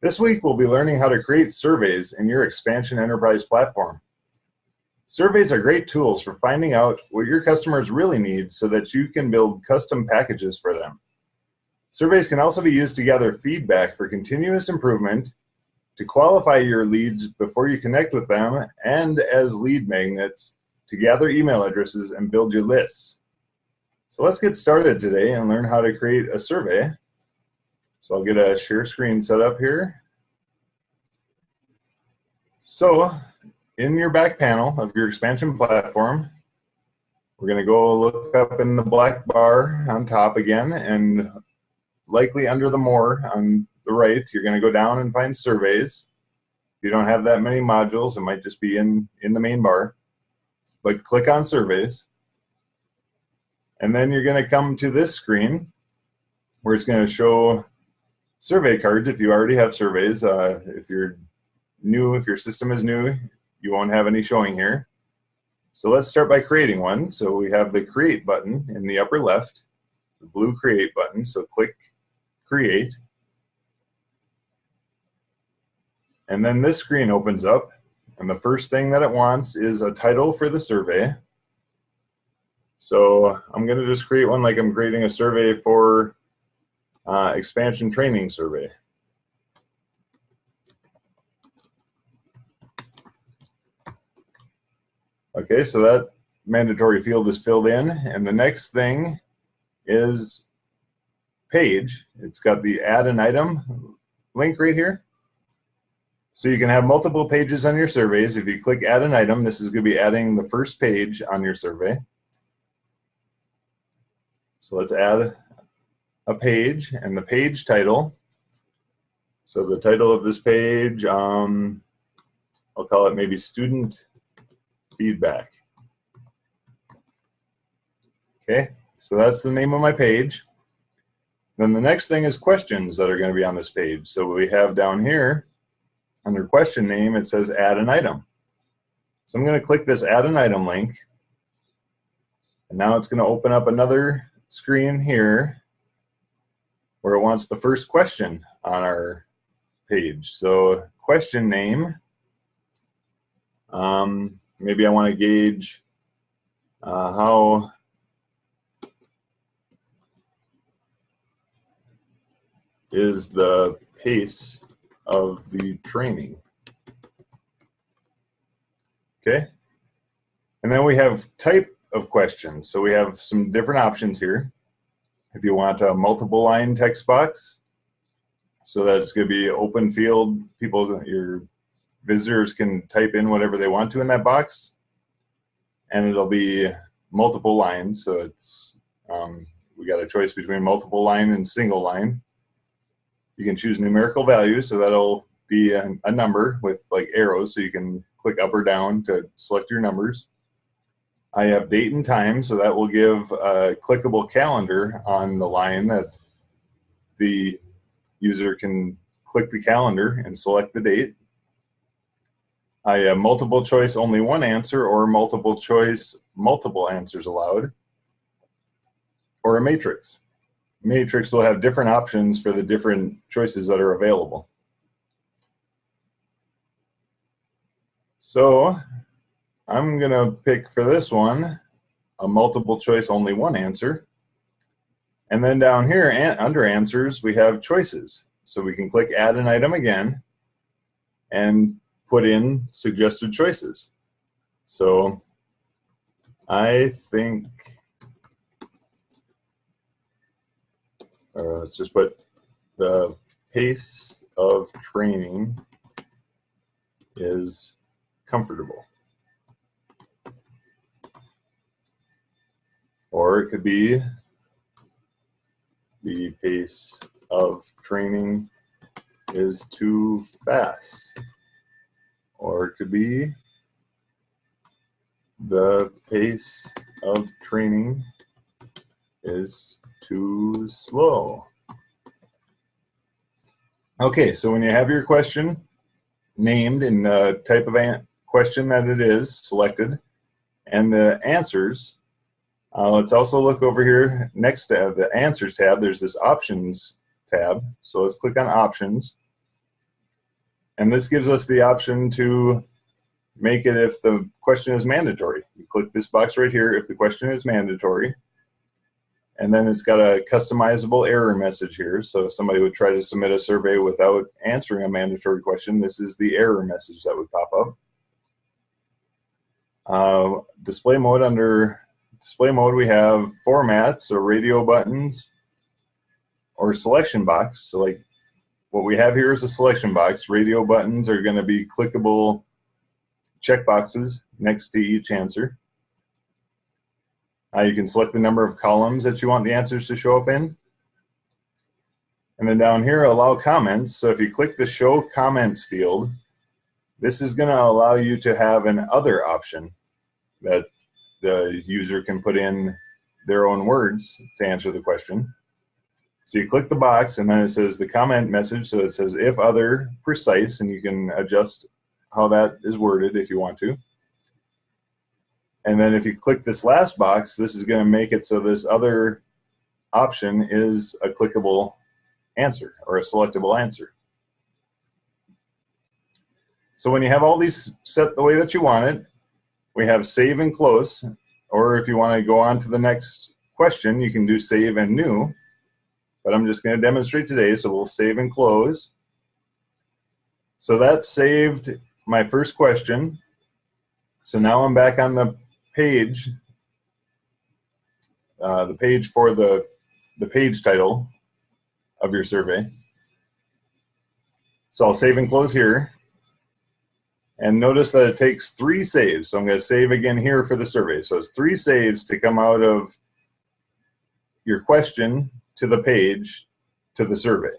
This week, we'll be learning how to create surveys in your XpanZion Enterprise platform. Surveys are great tools for finding out what your customers really need so that you can build custom packages for them. Surveys can also be used to gather feedback for continuous improvement, to qualify your leads before you connect with them, and as lead magnets to gather email addresses and build your lists. So let's get started today and learn how to create a survey. So I'll get a share screen set up here. So in your back panel of your XpanZion platform, we're going to go look up in the black bar on top again, and likely under the More on the right, you're going to go down and find Surveys. If you don't have that many modules, it might just be in the main bar. But click on Surveys. And then you're going to come to this screen where it's going to show survey cards if you already have surveys. If you're new, if your system is new, you won't have any showing here. So let's start by creating one. So we have the Create button in the upper left, the blue Create button. So click Create. And then this screen opens up, and the first thing that it wants is a title for the survey. So I'm going to just create one like I'm creating a survey for XpanZion training survey. Okay, so that mandatory field is filled in, and the next thing is page. It's got the add an item link right here. So you can have multiple pages on your surveys. If you click add an item, this is going to be adding the first page on your survey. So let's add a page and the page title. So the title of this page, I'll call it maybe student feedback. Okay, so that's the name of my page. Then the next thing is questions that are going to be on this page. So we have down here under question name, it says add an item. So I'm going to click this add an item link, and now it's going to open up another screen here where it wants the first question on our page. So question name, maybe I want to gauge how is the pace of the training. Okay, and then we have type of questions. So we have some different options here. If you want a multiple line text box, so that it's going to be open field, your visitors can type in whatever they want to in that box, and it'll be multiple lines. So it's we got a choice between multiple line and single line. You can choose numerical values, so that'll be a number with like arrows, so you can click up or down to select your numbers. I have date and time, so that will give a clickable calendar on the line that the user can click the calendar and select the date. I have multiple choice, only one answer, or multiple choice, multiple answers allowed, or a matrix. Matrix will have different options for the different choices that are available. So I'm going to pick for this one a multiple choice, only one answer. And then down here under answers, we have choices. So we can click add an item again and put in suggested choices. So I think, let's just put the pace of training is comfortable. Or it could be the pace of training is too fast. Or it could be the pace of training is too slow. Okay, so when you have your question named in the type of question that it is selected and the answers, let's also look over here next to the Answers tab. There's this Options tab. So let's click on Options. And this gives us the option to make it if the question is mandatory. You click this box right here if the question is mandatory. And then it's got a customizable error message here. So if somebody would try to submit a survey without answering a mandatory question, this is the error message that would pop up. Display mode, under display mode we have format, so radio buttons or selection box. So like what we have here is a selection box. Radio buttons are going to be clickable checkboxes next to each answer. You can select the number of columns that you want the answers to show up in. And then down here, allow comments. So if you click the show comments field, this is going to allow you to have an other option that the user can put in their own words to answer the question. So you click the box and then it says the comment message. So it says if other precise, and you can adjust how that is worded if you want to. And then if you click this last box, this is going to make it so this other option is a clickable answer or a selectable answer. So when you have all these set the way that you want it, we have save and close, or if you want to go on to the next question, you can do save and new. But I'm just going to demonstrate today, so we'll save and close. So that saved my first question. So now I'm back on the page for the page title of your survey. So I'll save and close here. And notice that it takes 3 saves. So I'm going to save again here for the survey. So it's 3 saves to come out of your question to the page to the survey.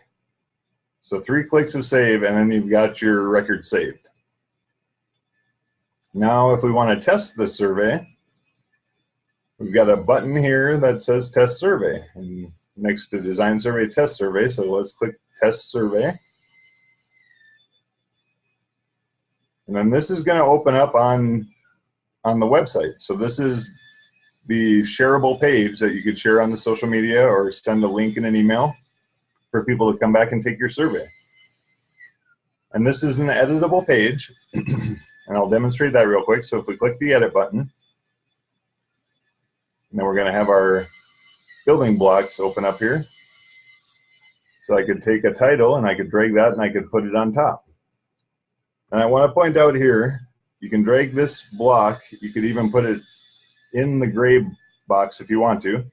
So 3 clicks of save, and then you've got your record saved. Now if we want to test the survey, we've got a button here that says test survey, and next to design survey, test survey. So let's click test survey. And then this is going to open up on the website. So this is the shareable page that you could share on the social media or send a link in an email for people to come back and take your survey. And this is an editable page, and I'll demonstrate that real quick. So if we click the edit button, and then we're going to have our building blocks open up here. So I could take a title and I could drag that and I could put it on top. And I want to point out here, you can drag this block, you could even put it in the gray box if you want to.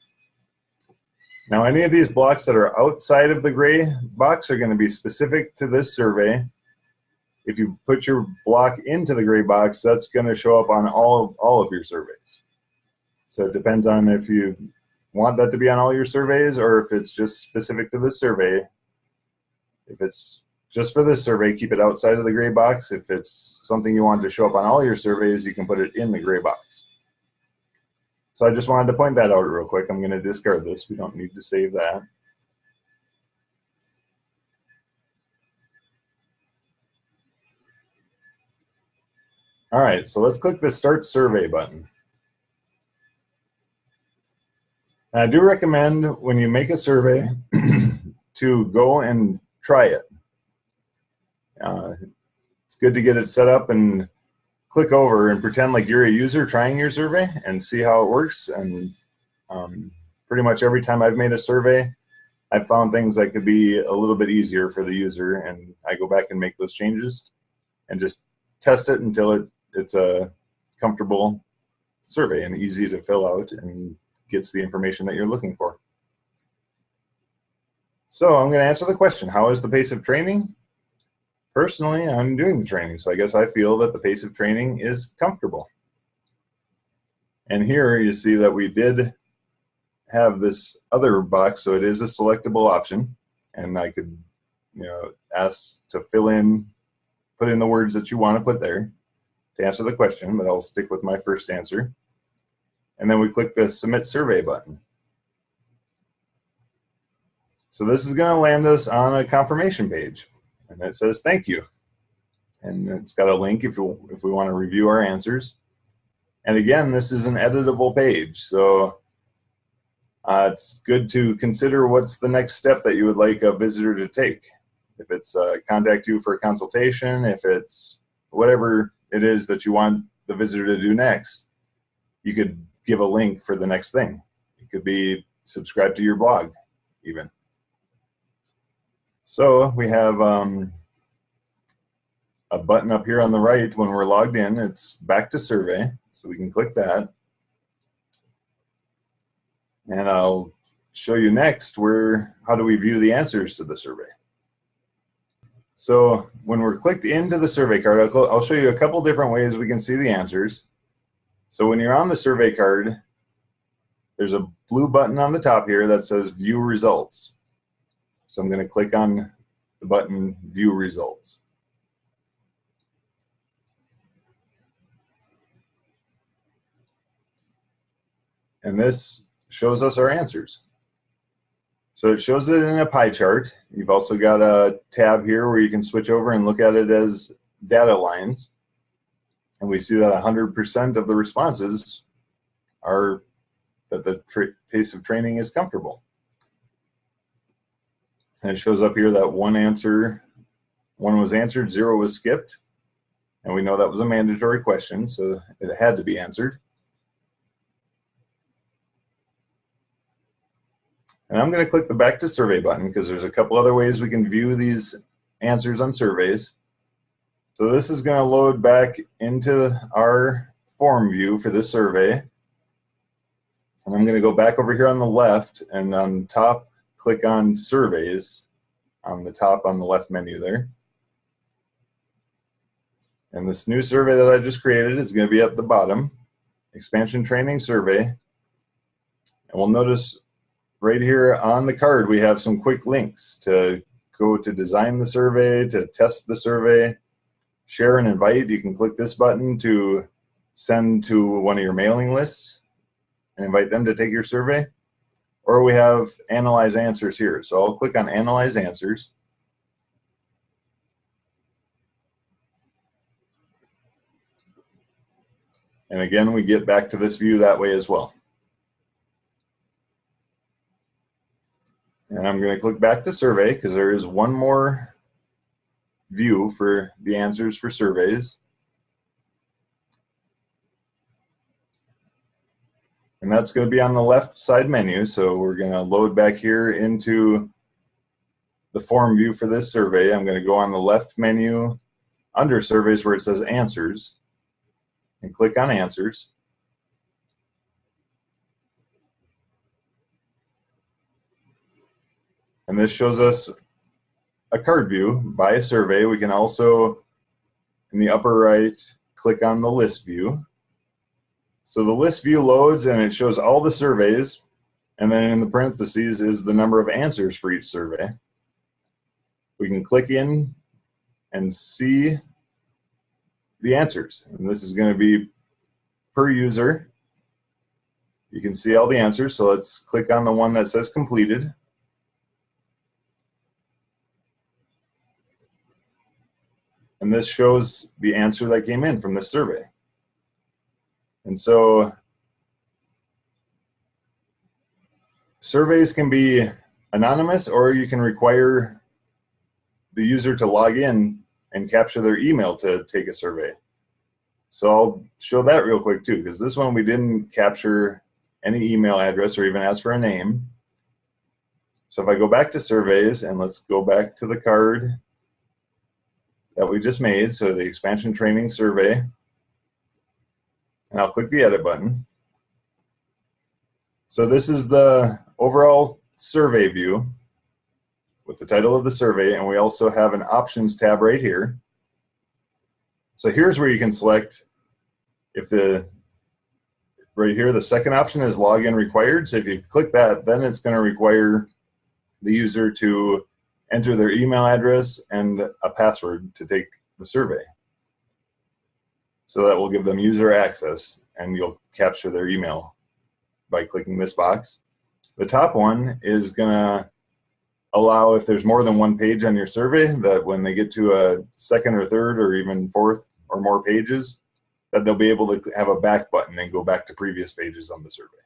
Now any of these blocks that are outside of the gray box are going to be specific to this survey. If you put your block into the gray box, that's going to show up on all of your surveys. So it depends on if you want that to be on all your surveys or if it's just specific to this survey. If it's just for this survey, keep it outside of the gray box. If it's something you want to show up on all your surveys, you can put it in the gray box. So I just wanted to point that out real quick. I'm going to discard this. We don't need to save that. All right, so let's click the Start Survey button. And I do recommend when you make a survey to go and try it. It's good to get it set up and click over and pretend like you're a user trying your survey and see how it works. And pretty much every time I've made a survey, I've found things that could be a little bit easier for the user, and I go back and make those changes and just test it until it's a comfortable survey and easy to fill out and gets the information that you're looking for. So I'm going to answer the question, how is the pace of training? Personally, I'm doing the training, so I guess I feel that the pace of training is comfortable. And here you see that we did have this other box, so it is a selectable option, and I could, ask to fill in, put in the words that you want to put there to answer the question, but I'll stick with my first answer. And then we click the Submit Survey button. So this is going to land us on a confirmation page. And it says, thank you. And it's got a link if we want to review our answers. And again, this is an editable page. So it's good to consider what's the next step that you would like a visitor to take. If it's contact you for a consultation, if it's whatever it is that you want the visitor to do next, you could give a link for the next thing. It could be subscribe to your blog even. So we have a button up here on the right when we're logged in. It's back to survey, so we can click that. And I'll show you next how do we view the answers to the survey. So when we're clicked into the survey card, I'll show you a couple different ways we can see the answers. So when you're on the survey card, there's a blue button on the top here that says View Results. So I'm going to click on the button View Results. And this shows us our answers. So it shows it in a pie chart. You've also got a tab here where you can switch over and look at it as data lines. And we see that 100% of the responses are that the pace of training is comfortable. And it shows up here that one was answered, 0 was skipped. And we know that was a mandatory question, so it had to be answered. And I'm going to click the Back to Survey button because there's a couple other ways we can view these answers on surveys. So this is going to load back into our form view for this survey. And I'm going to go back over here on the left, and on top, click on Surveys on the top on the left menu there. And this new survey that I just created is going to be at the bottom, Expansion Training Survey. And we'll notice right here on the card, we have some quick links to go to design the survey, to test the survey, share and invite. You can click this button to send to one of your mailing lists and invite them to take your survey. Or we have Analyze Answers here. So I'll click on Analyze Answers. And again, we get back to this view that way as well. And I'm going to click back to survey because there is one more view for the answers for surveys. And that's going to be on the left side menu. So we're going to load back here into the form view for this survey. I'm going to go on the left menu under surveys where it says answers and click on answers. And this shows us a card view by a survey. We can also, in the upper right, click on the list view. So the list view loads and it shows all the surveys, and then in the parentheses is the number of answers for each survey. We can click in and see the answers. And this is going to be per user. You can see all the answers. So let's click on the one that says completed. And this shows the answer that came in from this survey. And so surveys can be anonymous, or you can require the user to log in and capture their email to take a survey. So I'll show that real quick too, because this one we didn't capture any email address or even ask for a name. So if I go back to surveys, and let's go back to the card that we just made, so the expansion training survey, and I'll click the edit button. So this is the overall survey view with the title of the survey, and we also have an options tab right here. So here's where you can select if right here, the second option is login required. So if you click that, then it's going to require the user to enter their email address and a password to take the survey. So that will give them user access, and you'll capture their email by clicking this box. The top one is going to allow, if there's more than one page on your survey, that when they get to a second or third or even fourth or more pages, that they'll be able to have a back button and go back to previous pages on the survey.